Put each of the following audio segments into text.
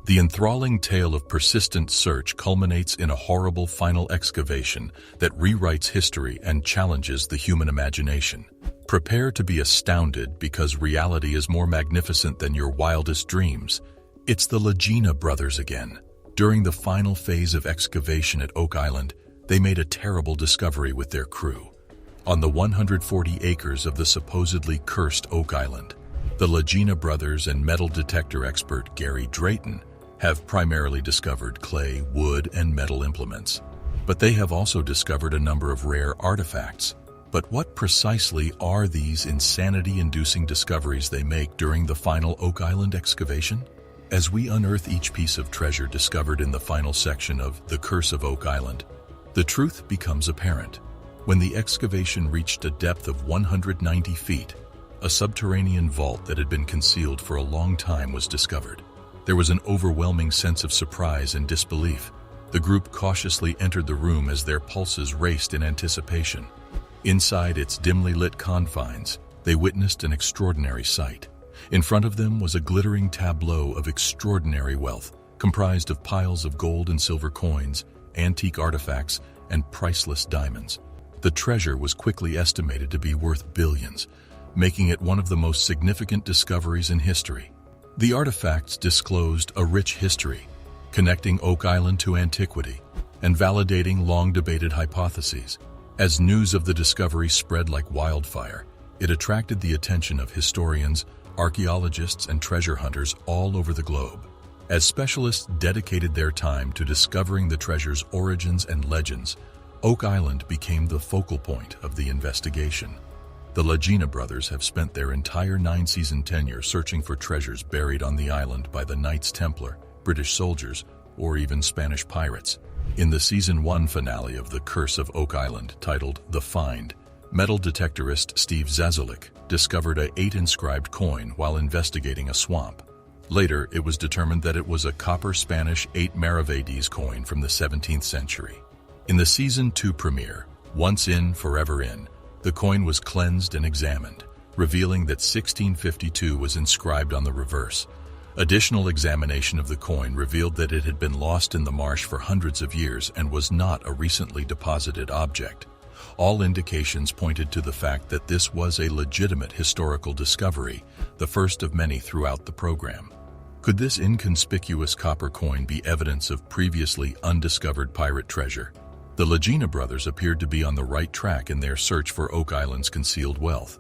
The enthralling tale of persistent search culminates in a horrible final excavation that rewrites history and challenges the human imagination. Prepare to be astounded because reality is more magnificent than your wildest dreams. It's the Lagena brothers again. During the final phase of excavation at Oak Island, they made a terrible discovery with their crew. On the 140 acres of the supposedly cursed Oak Island, the Lagena brothers and metal detector expert Gary Drayton have primarily discovered clay, wood, and metal implements. But they have also discovered a number of rare artifacts. But what precisely are these insanity-inducing discoveries they make during the final Oak Island excavation? As we unearth each piece of treasure discovered in the final section of The Curse of Oak Island, the truth becomes apparent. When the excavation reached a depth of 190 feet, a subterranean vault that had been concealed for a long time was discovered. There was an overwhelming sense of surprise and disbelief. The group cautiously entered the room as their pulses raced in anticipation. Inside its dimly lit confines, they witnessed an extraordinary sight. In front of them was a glittering tableau of extraordinary wealth, comprised of piles of gold and silver coins, antique artifacts, and priceless diamonds. The treasure was quickly estimated to be worth billions, making it one of the most significant discoveries in history. The artifacts disclosed a rich history, connecting Oak Island to antiquity and validating long-debated hypotheses. As news of the discovery spread like wildfire, it attracted the attention of historians, archaeologists, and treasure hunters all over the globe. As specialists dedicated their time to discovering the treasure's origins and legends, Oak Island became the focal point of the investigation. The Lagena brothers have spent their entire 9-season tenure searching for treasures buried on the island by the Knights Templar, British soldiers, or even Spanish pirates. In the Season 1 finale of The Curse of Oak Island, titled The Find, metal detectorist Steve Zazalik discovered a 8-inscribed coin while investigating a swamp. Later, it was determined that it was a copper Spanish 8 maravedis coin from the 17th century. In the Season 2 premiere, Once In, Forever In, the coin was cleansed and examined, revealing that 1652 was inscribed on the reverse. Additional examination of the coin revealed that it had been lost in the marsh for hundreds of years and was not a recently deposited object. All indications pointed to the fact that this was a legitimate historical discovery, the first of many throughout the program. Could this inconspicuous copper coin be evidence of previously undiscovered pirate treasure? The Lagena brothers appeared to be on the right track in their search for Oak Island's concealed wealth.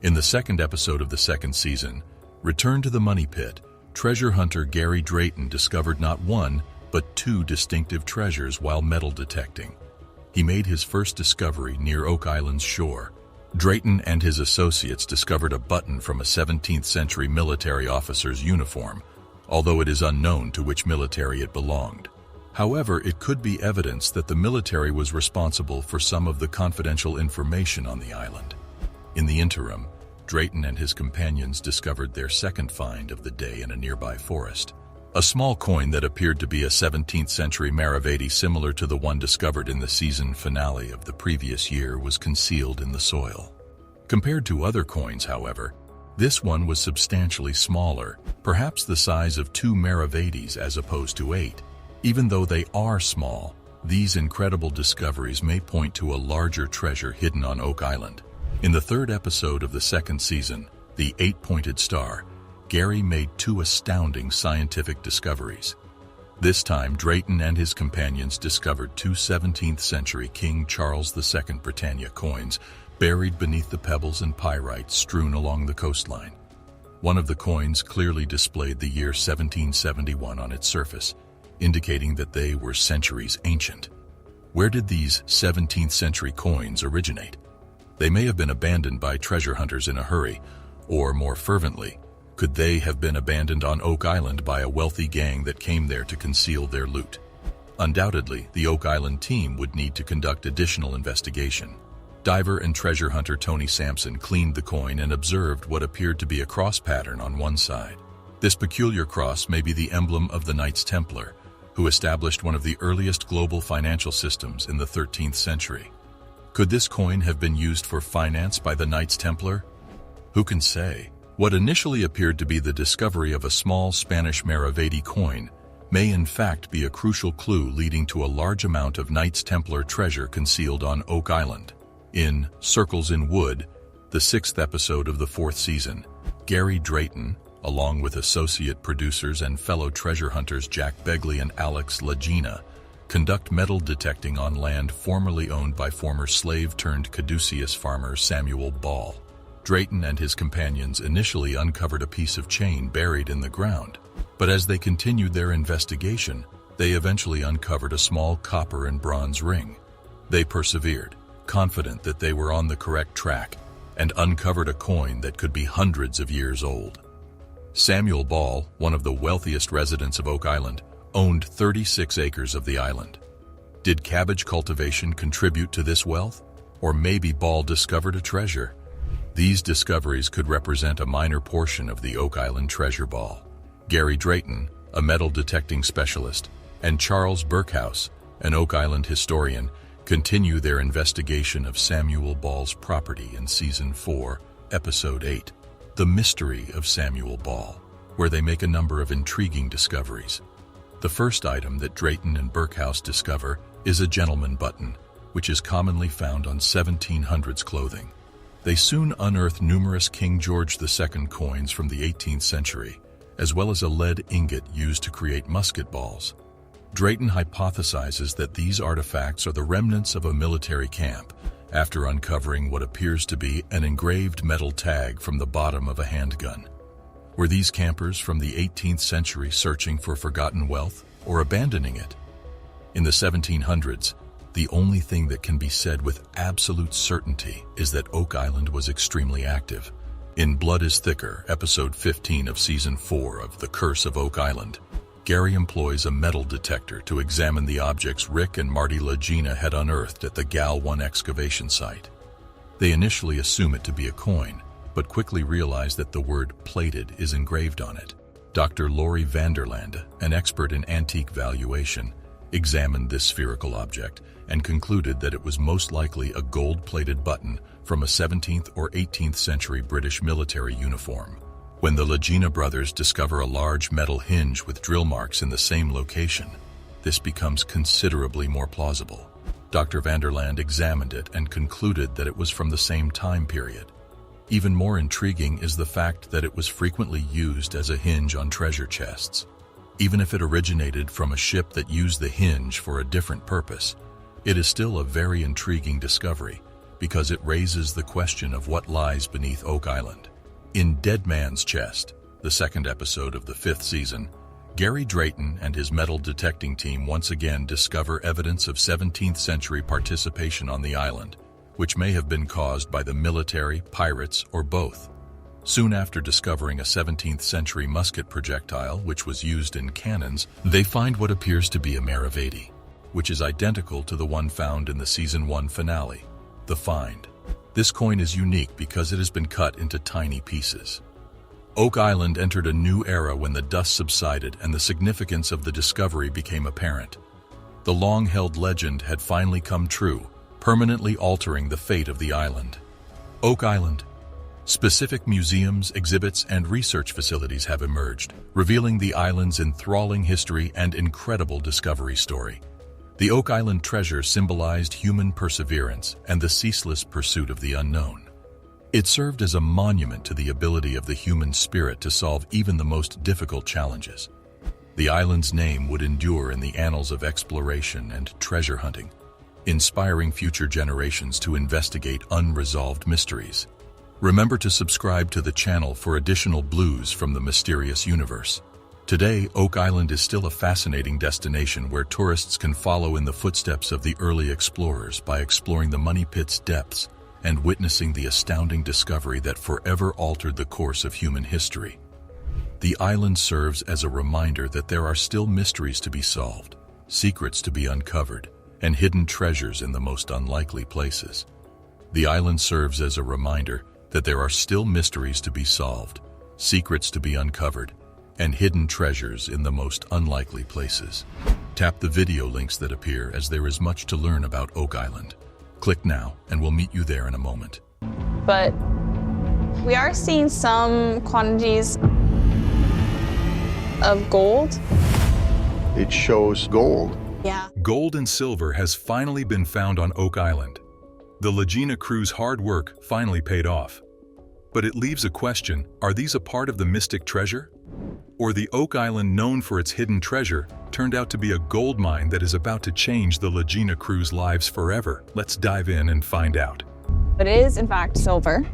In the second episode of the second season, Return to the Money Pit, treasure hunter Gary Drayton discovered not one, but 2 distinctive treasures while metal detecting. He made his first discovery near Oak Island's shore. Drayton and his associates discovered a button from a 17th-century military officer's uniform, although it is unknown to which military it belonged. However, it could be evidence that the military was responsible for some of the confidential information on the island. In the interim, Drayton and his companions discovered their second find of the day in a nearby forest. A small coin that appeared to be a 17th-century maravedi similar to the one discovered in the season finale of the previous year was concealed in the soil. Compared to other coins, however, this one was substantially smaller, perhaps the size of 2 maravedis as opposed to 8. Even though they are small, these incredible discoveries may point to a larger treasure hidden on Oak Island. In the third episode of the second season, The 8-Pointed Star, Gary made 2 astounding scientific discoveries. This time, Drayton and his companions discovered 2 17th-century King Charles II Britannia coins buried beneath the pebbles and pyrite strewn along the coastline. One of the coins clearly displayed the year 1771 on its surface, indicating that they were centuries ancient. Where did these 17th-century coins originate? They may have been abandoned by treasure hunters in a hurry, or more fervently, could they have been abandoned on Oak Island by a wealthy gang that came there to conceal their loot? Undoubtedly, the Oak Island team would need to conduct additional investigation. Diver and treasure hunter Tony Sampson cleaned the coin and observed what appeared to be a cross pattern on one side. This peculiar cross may be the emblem of the Knights Templar, who established one of the earliest global financial systems in the 13th century. Could this coin have been used for finance by the Knights Templar? Who can say? What initially appeared to be the discovery of a small Spanish maravedi coin may in fact be a crucial clue leading to a large amount of Knights Templar treasure concealed on Oak Island. In Circles in Wood, the 6th episode of the 4th season, Gary Drayton, along with associate producers and fellow treasure hunters Jack Begley and Alex Lagena, conduct metal detecting on land formerly owned by former slave-turned-caduceus farmer Samuel Ball. Drayton and his companions initially uncovered a piece of chain buried in the ground, but as they continued their investigation, they eventually uncovered a small copper and bronze ring. They persevered, confident that they were on the correct track, and uncovered a coin that could be hundreds of years old. Samuel Ball, one of the wealthiest residents of Oak Island, owned 36 acres of the island. Did cabbage cultivation contribute to this wealth? Or maybe Ball discovered a treasure? These discoveries could represent a minor portion of the Oak Island treasure ball. Gary Drayton, a metal detecting specialist, and Charles Burkhouse, an Oak Island historian, continue their investigation of Samuel Ball's property in Season 4, Episode 8, The Mystery of Samuel Ball, where they make a number of intriguing discoveries. The first item that Drayton and Burkhouse discover is a gentleman button, which is commonly found on 1700s clothing. They soon unearth numerous King George II coins from the 18th century, as well as a lead ingot used to create musket balls. Drayton hypothesizes that these artifacts are the remnants of a military camp, after uncovering what appears to be an engraved metal tag from the bottom of a handgun. Were these campers from the 18th century searching for forgotten wealth or abandoning it? In the 1700s, the only thing that can be said with absolute certainty is that Oak Island was extremely active. In Blood is Thicker, Episode 15 of Season 4 of The Curse of Oak Island, Gary employs a metal detector to examine the objects Rick and Marty Lagena had unearthed at the Gal 1 excavation site. They initially assume it to be a coin, but quickly realize that the word plated is engraved on it. Dr. Laurie Vanderlande, an expert in antique valuation, examined this spherical object and concluded that it was most likely a gold-plated button from a 17th or 18th century British military uniform. When the Lagena brothers discover a large metal hinge with drill marks in the same location, this becomes considerably more plausible. Dr. Vanderlande examined it and concluded that it was from the same time period. Even more intriguing is the fact that it was frequently used as a hinge on treasure chests. Even if it originated from a ship that used the hinge for a different purpose, it is still a very intriguing discovery because it raises the question of what lies beneath Oak Island. In Dead Man's Chest, the 2nd episode of the 5th season, Gary Drayton and his metal detecting team once again discover evidence of 17th century participation on the island, which may have been caused by the military, pirates, or both. Soon after discovering a 17th century musket projectile which was used in cannons, they find what appears to be a Maravedi, which is identical to the one found in the Season 1 finale, The Find. This coin is unique because it has been cut into tiny pieces. Oak Island entered a new era when the dust subsided and the significance of the discovery became apparent. The long-held legend had finally come true, permanently altering the fate of the island. Oak Island. Specific museums, exhibits, and research facilities have emerged, revealing the island's enthralling history and incredible discovery story. The Oak Island treasure symbolized human perseverance and the ceaseless pursuit of the unknown. It served as a monument to the ability of the human spirit to solve even the most difficult challenges. The island's name would endure in the annals of exploration and treasure hunting, inspiring future generations to investigate unresolved mysteries. Remember to subscribe to the channel for additional blues from the mysterious universe. Today, Oak Island is still a fascinating destination where tourists can follow in the footsteps of the early explorers by exploring the Money Pit's depths and witnessing the astounding discovery that forever altered the course of human history. The island serves as a reminder that there are still mysteries to be solved, secrets to be uncovered, and hidden treasures in the most unlikely places. The island serves as a reminder that there are still mysteries to be solved, secrets to be uncovered, and hidden treasures in the most unlikely places. Tap the video links that appear as there is much to learn about Oak Island. Click now and we'll meet you there in a moment. But we are seeing some quantities of gold. It shows gold. Yeah. Gold and silver has finally been found on Oak Island. The Lagena crew's hard work finally paid off. But it leaves a question: are these a part of the mystic treasure? Or the Oak Island, known for its hidden treasure, turned out to be a gold mine that is about to change the Lagena crew's lives forever? Let's dive in and find out. But it is, in fact, silver.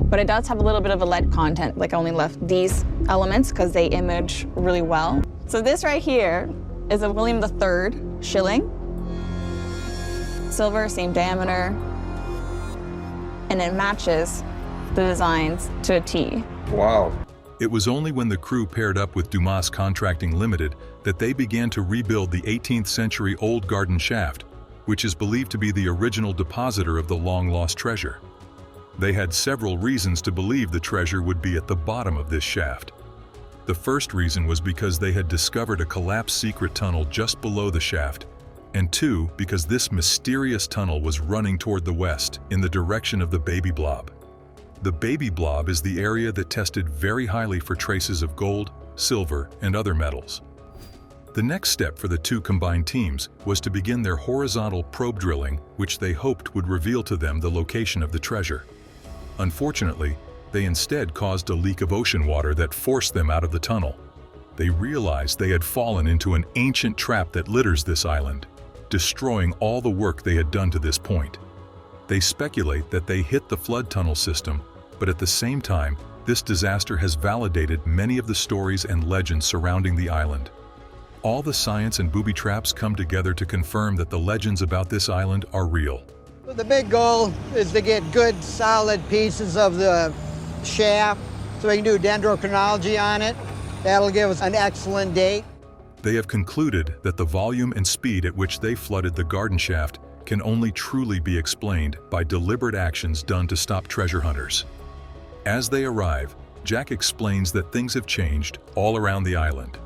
But it does have a little bit of a lead content. Like, I only left these elements because they image really well. So this right here is a William III shilling. Silver, same diameter. And it matches the designs to a T. Wow. It was only when the crew paired up with Dumas Contracting Limited that they began to rebuild the 18th century old garden shaft, which is believed to be the original depositor of the long-lost treasure. They had several reasons to believe the treasure would be at the bottom of this shaft. The first reason was because they had discovered a collapsed secret tunnel just below the shaft, and two, because this mysterious tunnel was running toward the west, in the direction of the baby blob. The baby blob is the area that tested very highly for traces of gold, silver, and other metals. The next step for the two combined teams was to begin their horizontal probe drilling, which they hoped would reveal to them the location of the treasure. Unfortunately, they instead caused a leak of ocean water that forced them out of the tunnel. They realized they had fallen into an ancient trap that litters this island, destroying all the work they had done to this point. They speculate that they hit the flood tunnel system, but at the same time, this disaster has validated many of the stories and legends surrounding the island. All the science and booby traps come together to confirm that the legends about this island are real. The big goal is to get good, solid pieces of the shaft so we can do dendrochronology on it. That'll give us an excellent date. They have concluded that the volume and speed at which they flooded the garden shaft can only truly be explained by deliberate actions done to stop treasure hunters. As they arrive, Jack explains that things have changed all around the island.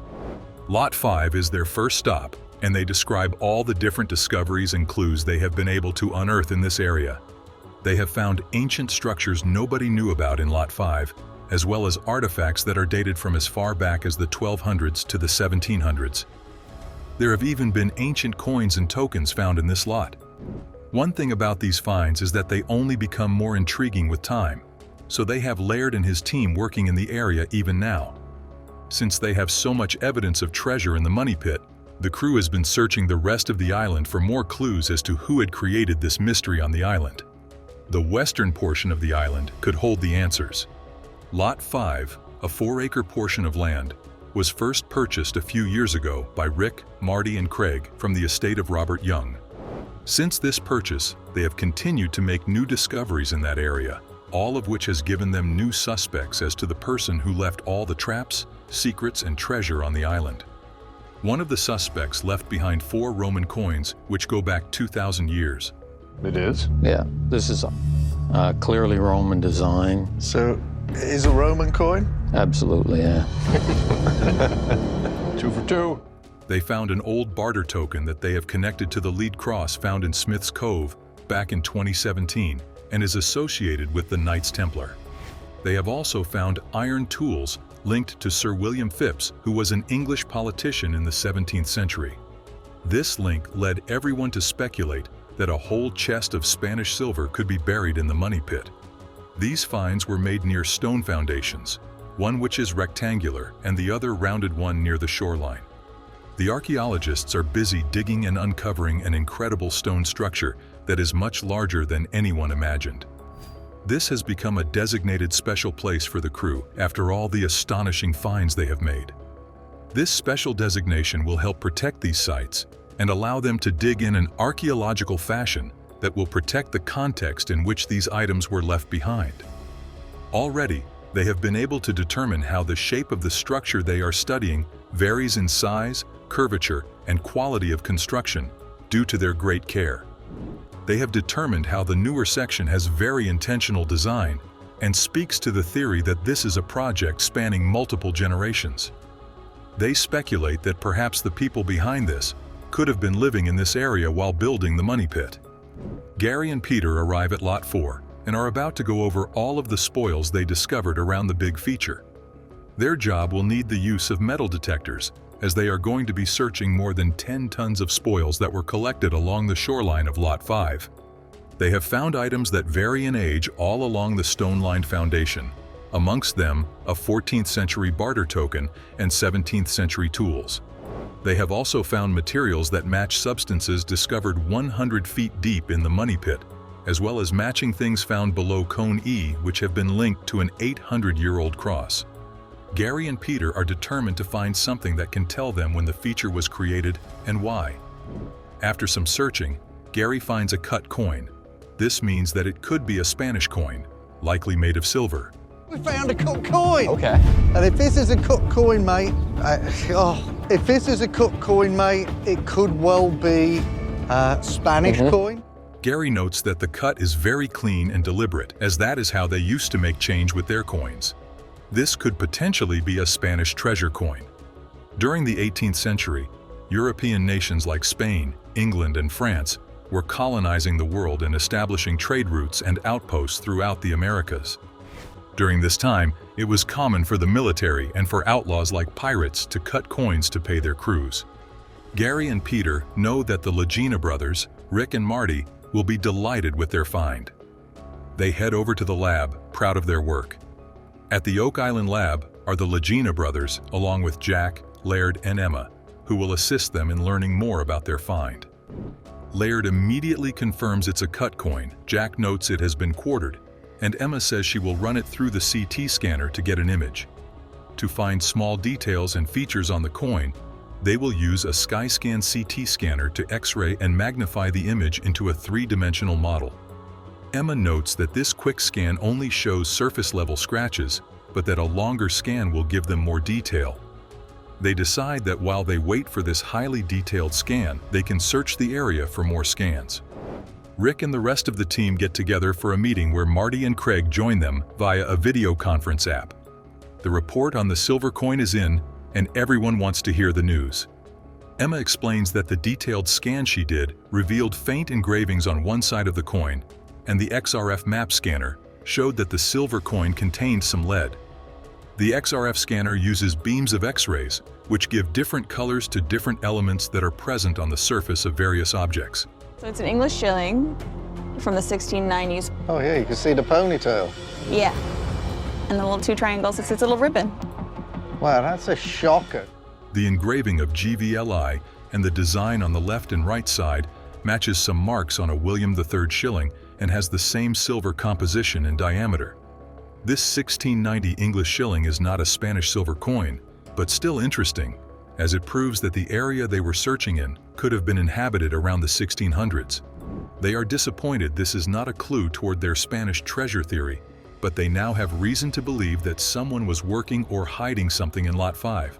Lot 5 is their first stop, and they describe all the different discoveries and clues they have been able to unearth in this area. They have found ancient structures nobody knew about in Lot 5, as well as artifacts that are dated from as far back as the 1200s to the 1700s. There have even been ancient coins and tokens found in this lot. One thing about these finds is that they only become more intriguing with time, so they have Laird and his team working in the area even now. Since they have so much evidence of treasure in the money pit, the crew has been searching the rest of the island for more clues as to who had created this mystery on the island. The western portion of the island could hold the answers. Lot 5, a 4-acre portion of land, was first purchased a few years ago by Rick, Marty, and Craig from the estate of Robert Young. Since this purchase, they have continued to make new discoveries in that area, all of which has given them new suspects as to the person who left all the traps, secrets, and treasure on the island. One of the suspects left behind 4 Roman coins, which go back 2,000 years. It is? Yeah, this is clearly Roman design. So, is a Roman coin? Absolutely, yeah. 2 for 2. They found an old barter token that they have connected to the lead cross found in Smith's Cove back in 2017 and is associated with the Knights Templar. They have also found iron tools linked to Sir William Phipps, who was an English politician in the 17th century. This link led everyone to speculate that a whole chest of Spanish silver could be buried in the money pit. These finds were made near stone foundations, one which is rectangular and the other rounded one near the shoreline. The archaeologists are busy digging and uncovering an incredible stone structure that is much larger than anyone imagined. This has become a designated special place for the crew after all the astonishing finds they have made. This special designation will help protect these sites and allow them to dig in an archaeological fashion that will protect the context in which these items were left behind. Already, they have been able to determine how the shape of the structure they are studying varies in size, curvature, and quality of construction due to their great care. They have determined how the newer section has very intentional design and speaks to the theory that this is a project spanning multiple generations. They speculate that perhaps the people behind this could have been living in this area while building the money pit. Gary and Peter arrive at Lot 4 and are about to go over all of the spoils they discovered around the big feature. Their job will need the use of metal detectors, as they are going to be searching more than 10 tons of spoils that were collected along the shoreline of Lot 5. They have found items that vary in age all along the stone-lined foundation, amongst them a 14th century barter token and 17th century tools. They have also found materials that match substances discovered 100 feet deep in the money pit, as well as matching things found below Cone E, which have been linked to an 800-year-old cross. Gary and Peter are determined to find something that can tell them when the feature was created and why. After some searching, Gary finds a cut coin. This means that it could be a Spanish coin, likely made of silver. We found a cut coin. Okay. And if this is a cut coin, mate, if this is a cut coin, mate, it could well be a Spanish coin. Gary notes that the cut is very clean and deliberate, as that is how they used to make change with their coins. This could potentially be a Spanish treasure coin. During the 18th century, European nations like Spain, England, and France were colonizing the world and establishing trade routes and outposts throughout the Americas. During this time, it was common for the military and for outlaws like pirates to cut coins to pay their crews. Gary and Peter know that the Lagena brothers, Rick and Marty, will be delighted with their find. They head over to the lab, proud of their work. At the Oak Island lab are the Lagena brothers, along with Jack, Laird, and Emma, who will assist them in learning more about their find. Laird immediately confirms it's a cut coin. Jack notes it has been quartered, and Emma says she will run it through the CT scanner to get an image. To find small details and features on the coin, they will use a SkyScan CT scanner to X-ray and magnify the image into a three-dimensional model. Emma notes that this quick scan only shows surface-level scratches, but that a longer scan will give them more detail. They decide that while they wait for this highly detailed scan, they can search the area for more scans. Rick and the rest of the team get together for a meeting where Marty and Craig join them via a video conference app. The report on the silver coin is in, and everyone wants to hear the news. Emma explains that the detailed scan she did revealed faint engravings on one side of the coin, and the XRF map scanner showed that the silver coin contained some lead. The XRF scanner uses beams of X-rays, which give different colors to different elements that are present on the surface of various objects. So it's an English shilling from the 1690s. Oh yeah, you can see the ponytail. Yeah. And the little two triangles, it's a little ribbon. Wow, that's a shocker. The engraving of GVLI and the design on the left and right side matches some marks on a William III shilling and has the same silver composition and diameter. This 1690 English shilling is not a Spanish silver coin, but still interesting, as it proves that the area they were searching in could have been inhabited around the 1600s. They are disappointed this is not a clue toward their Spanish treasure theory, but they now have reason to believe that someone was working or hiding something in Lot 5,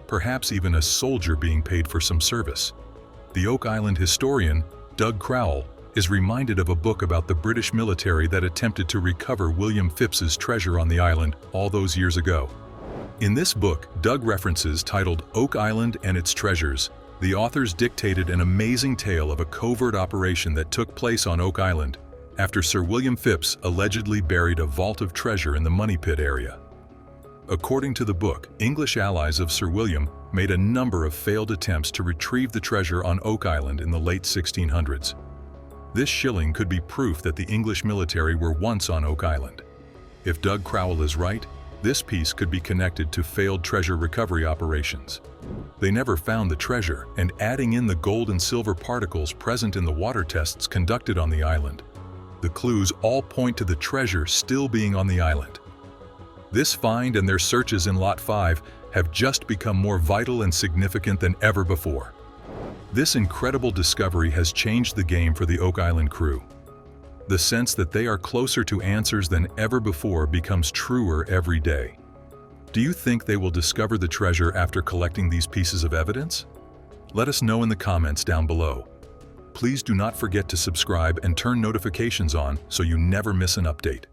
perhaps even a soldier being paid for some service. The Oak Island historian, Doug Crowell, is reminded of a book about the British military that attempted to recover William Phipps's treasure on the island all those years ago. In this book, Doug references titled Oak Island and Its Treasures. The authors dictated an amazing tale of a covert operation that took place on Oak Island after Sir William Phipps allegedly buried a vault of treasure in the Money Pit area. According to the book, English allies of Sir William made a number of failed attempts to retrieve the treasure on Oak Island in the late 1600s. This shilling could be proof that the English military were once on Oak Island. If Doug Crowell is right, this piece could be connected to failed treasure recovery operations. They never found the treasure, and adding in the gold and silver particles present in the water tests conducted on the island, the clues all point to the treasure still being on the island. This find and their searches in Lot 5 have just become more vital and significant than ever before. This incredible discovery has changed the game for the Oak Island crew. The sense that they are closer to answers than ever before becomes truer every day. Do you think they will discover the treasure after collecting these pieces of evidence? Let us know in the comments down below. Please do not forget to subscribe and turn notifications on so you never miss an update.